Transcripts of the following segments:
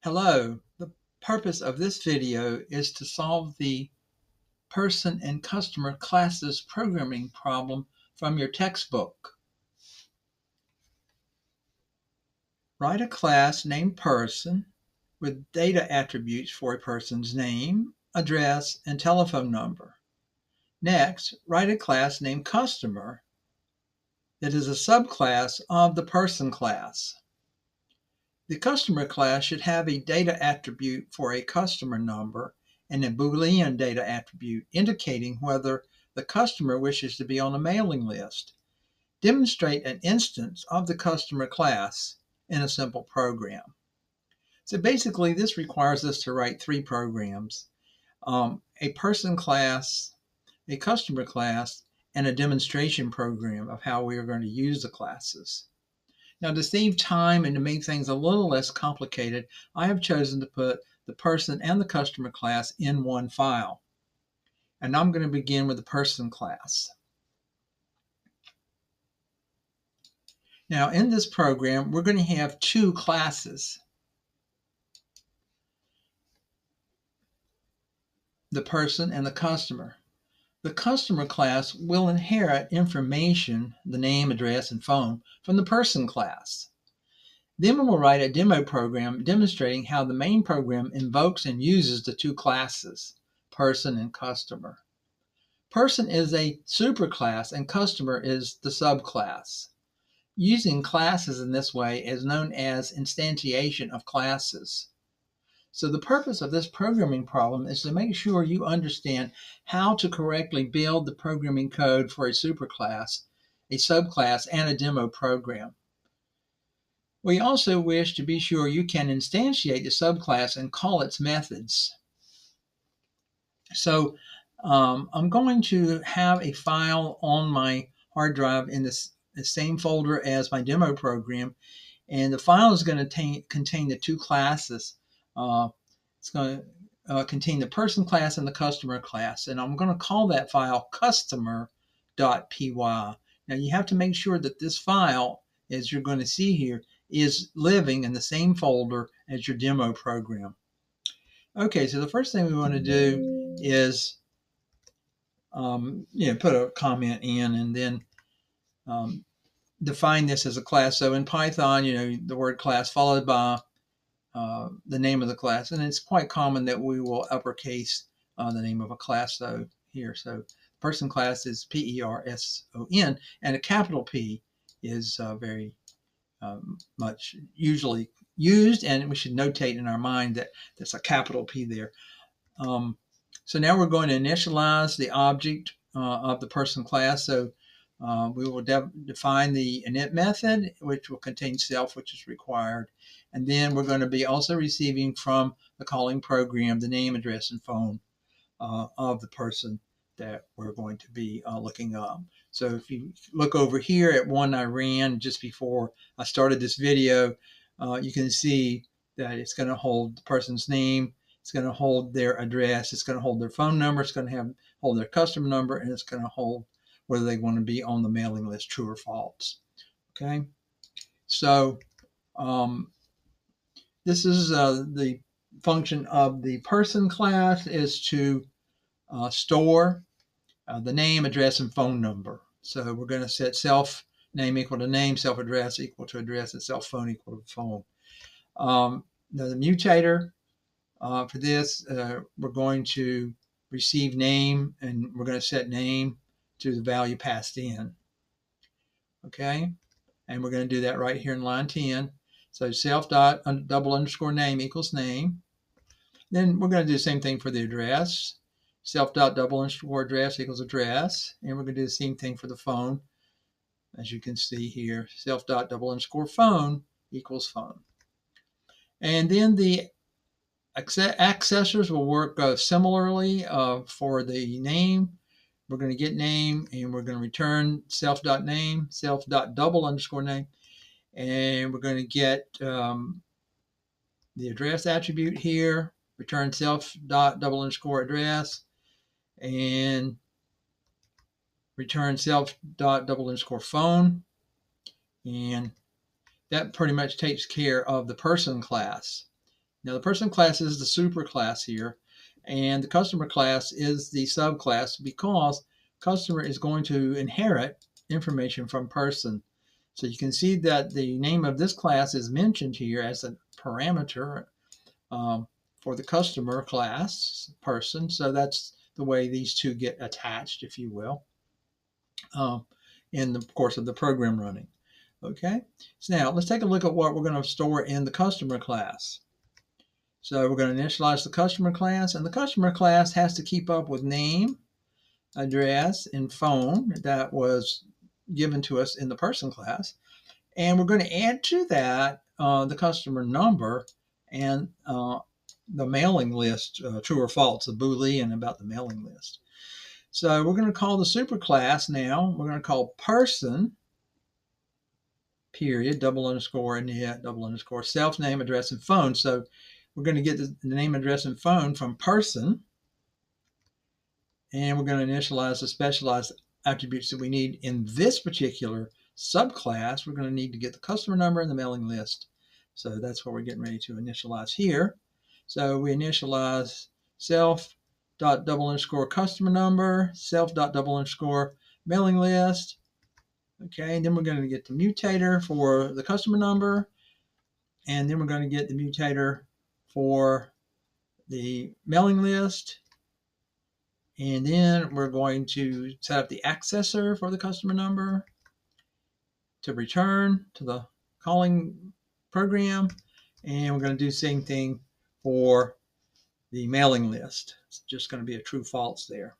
Hello, the purpose of this video is to solve the person and customer classes programming problem from your textbook. Write a class named person with data attributes for a person's name, address, and telephone number. Next, write a class named customer that is a subclass of the person class. The customer class should have a data attribute for a customer number and a Boolean data attribute indicating whether the customer wishes to be on a mailing list. Demonstrate an instance of the customer class in a simple program. So basically, this requires us to write three programs: a person class, a customer class, and a demonstration program of how we are going to use the classes. Now, to save time and to make things a little less complicated, I have chosen to put the person and the customer class in one file. And I'm going to begin with the person class. Now, in this program, we're going to have two classes: the person and the customer. The customer class will inherit information, the name, address, and phone, from the person class. Then we will write a demo program demonstrating how the main program invokes and uses the two classes, person and customer. Person is a superclass and customer is the subclass. Using classes in this way is known as instantiation of classes. So the purpose of this programming problem is to make sure you understand how to correctly build the programming code for a superclass, a subclass, and a demo program. We also wish to be sure you can instantiate the subclass and call its methods. So I'm going to have a file on my hard drive in the same folder as my demo program, and the file is going to contain the two classes. It's going to contain the person class and the customer class, and I'm going to call that file customer.py. Now you have to make sure that this file, as you're going to see here, is living in the same folder as your demo program. Okay, so the first thing we want to do is put a comment in and then define this as a class. So in Python, the word class followed by the name of the class, and it's quite common that we will uppercase the name of a class though here. So person class is P-E-R-S-O-N, and a capital P is very much usually used, and we should notate in our mind that there's a capital P there. So now we're going to initialize the object of the person class. So we will define the init method, which will contain self, which is required. And then we're going to be also receiving from the calling program the name, address, and phone of the person that we're going to be looking up. So if you look over here at one I ran just before I started this video, you can see that it's going to hold the person's name, it's going to hold their address, it's going to hold their phone number, it's going to hold their customer number, and it's going to hold whether they want to be on the mailing list, true or false. Okay, so this is the function of the person class, is to store the name, address, and phone number. So we're going to set self name equal to name, self address equal to address, and self phone equal to phone. Now the mutator for this, we're going to receive name, and we're going to set name to the value passed in. Okay, and we're going to do that right here in line 10. So self dot double underscore name equals name. Then we're going to do the same thing for the address. Self dot double underscore address equals address, and we're going to do the same thing for the phone. As you can see here, self dot double underscore phone equals phone. And then the accessors will work similarly for the name. We're going to get name, and we're going to return self dot name, self dot double underscore name, and we're going to get the address attribute here, return self dot double underscore address, and return self dot double underscore phone. And that pretty much takes care of the person class. Now the person class is the super class here, and the customer class is the subclass because customer is going to inherit information from person. So you can see that the name of this class is mentioned here as a parameter for the customer class person. So that's the way these two get attached, if you will, in the course of the program running. Okay, so now let's take a look at what we're going to store in the customer class. So we're going to initialize the customer class, and the customer class has to keep up with name, address, and phone that was given to us in the person class. And we're going to add to that the customer number and the mailing list, true or false, the Boolean about the mailing list. So we're going to call the superclass now. We're going to call person, period, double underscore, init, double underscore, self, name, address, and phone. So we're going to get the name, address, and phone from person. And we're going to initialize the specialized attributes that we need in this particular subclass. We're going to need to get the customer number and the mailing list. So that's what we're getting ready to initialize here. So we initialize self dot double underscore customer number, self dot double underscore mailing list. Okay, and then we're going to get the mutator for the customer number, and then we're going to get the mutator for the mailing list. And then we're going to set up the accessor for the customer number to return to the calling program. And we're going to do the same thing for the mailing list. It's just going to be a true false there.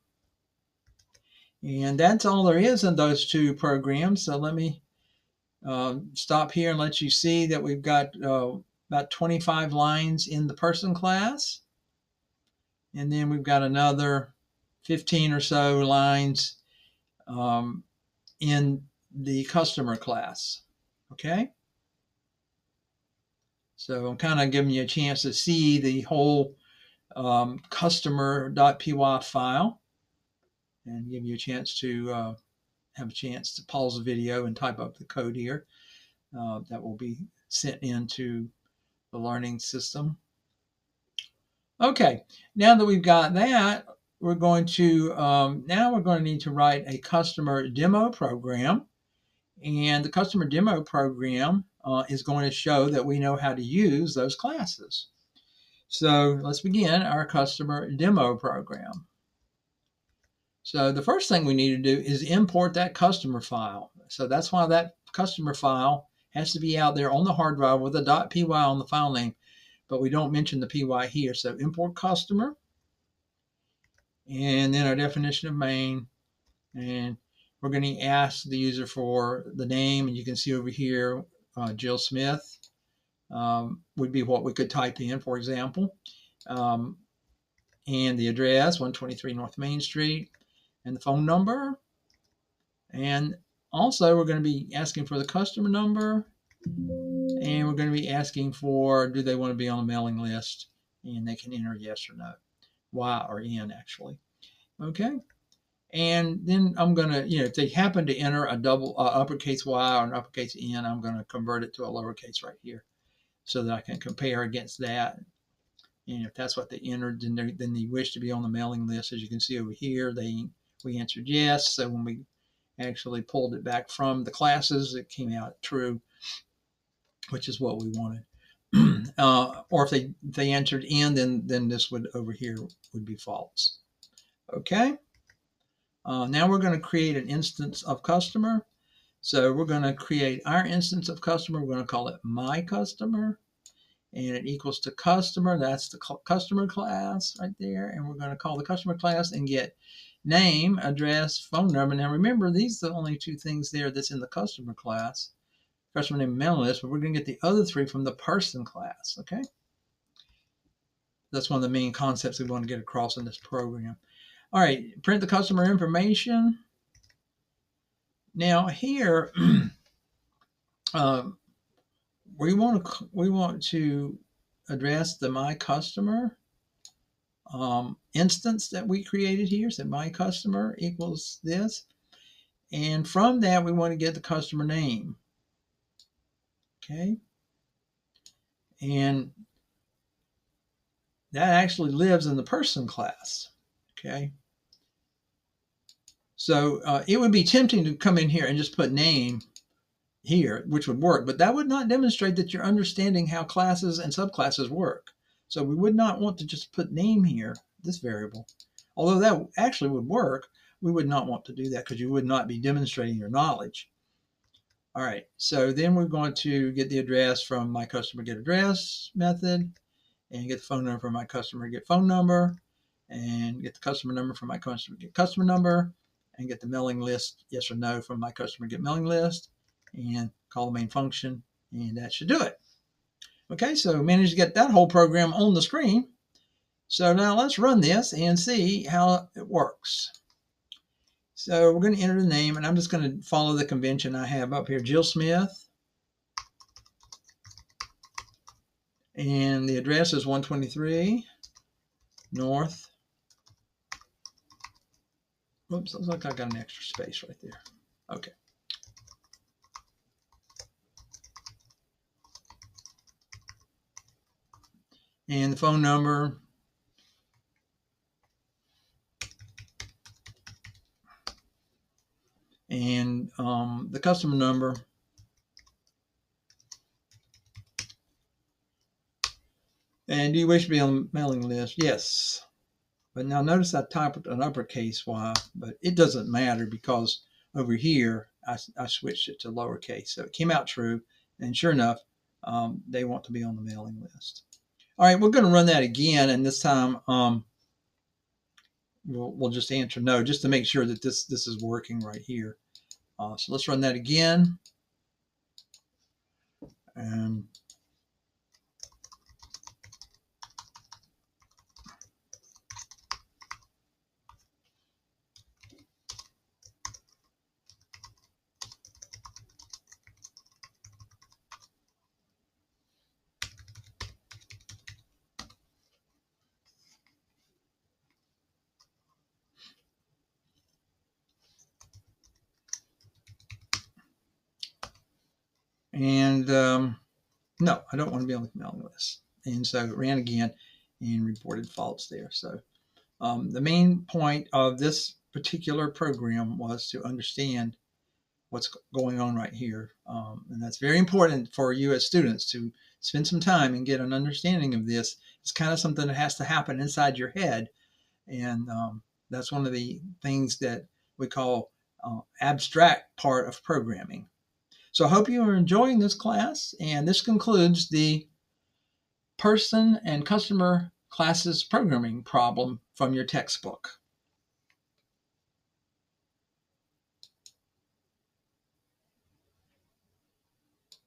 And that's all there is in those two programs. So let me stop here and let you see that we've got about 25 lines in the person class. And then we've got another 15 or so lines in the customer class. Okay. So I'm kind of giving you a chance to see the whole customer.py file and give you a chance to have a chance to pause the video and type up the code here that will be sent into the learning system. Okay, now that we've got that, we're going to now we're going to need to write a customer demo program, and the customer demo program is going to show that we know how to use those classes. So let's begin our customer demo program. So the first thing we need to do is import that customer file. So that's why that customer file has to be out there on the hard drive with a .py on the file name, but we don't mention the py here. So import customer, and then our definition of main, and we're going to ask the user for the name, and you can see over here Jill Smith would be what we could type in, for example, and the address 123 North Main Street, and the phone number, and also we're going to be asking for the customer number, and we're going to be asking for do they want to be on the mailing list, and they can enter yes or no, Y or N actually. Okay, and then I'm going to, if they happen to enter a double uppercase Y or an uppercase N, I'm going to convert it to a lowercase right here so that I can compare against that. And if that's what they entered, then they wish to be on the mailing list. As you can see over here, we answered yes. So when we actually pulled it back from the classes, it came out true, which is what we wanted. Or if they entered in, then this would over here would be false. Okay. Now we're going to create an instance of customer. So we're going to create our instance of customer. We're going to call it my customer, and it equals to customer. That's the customer class right there. And we're going to call the customer class and get name, address, phone number. Now remember, these are the only two things there that's in the customer class, customer name and mailing list, but we're going to get the other three from the person class. Okay. That's one of the main concepts we want to get across in this program. All right, print the customer information. Now here, we want to address the my customer instance that we created here. So my customer equals this, and from that we want to get the customer name. Okay, and that actually lives in the person class. Okay. So it would be tempting to come in here and just put name here, which would work, but that would not demonstrate that you're understanding how classes and subclasses work. So we would not want to just put name here, this variable. Although that actually would work, we would not want to do that because you would not be demonstrating your knowledge. All right, so then we're going to get the address from my customer get address method, and get the phone number from my customer get phone number, and get the customer number from my customer get customer number, and get the mailing list yes or no from my customer get mailing list, and call the main function, and that should do it. Okay, so managed to get that whole program on the screen. So now let's run this and see how it works. So we're going to enter the name, and I'm just going to follow the convention I have up here, Jill Smith. And the address is 123 North. Oops, looks like I got an extra space right there. Okay. And the phone number. And the customer number. And do you wish to be on the mailing list? Yes. But now notice I typed an uppercase Y, but it doesn't matter because over here I switched it to lowercase. So it came out true. And sure enough, they want to be on the mailing list. All right, we're going to run that again. And this time we'll just answer no, just to make sure that this is working right here. So let's run that again. And no, I don't want to be on the mailing list. And so it ran again and reported false there. So the main point of this particular program was to understand what's going on right here. And that's very important for you as students to spend some time and get an understanding of this. It's kind of something that has to happen inside your head. And that's one of the things that we call abstract part of programming. So I hope you are enjoying this class, and this concludes the person and customer classes programming problem from your textbook.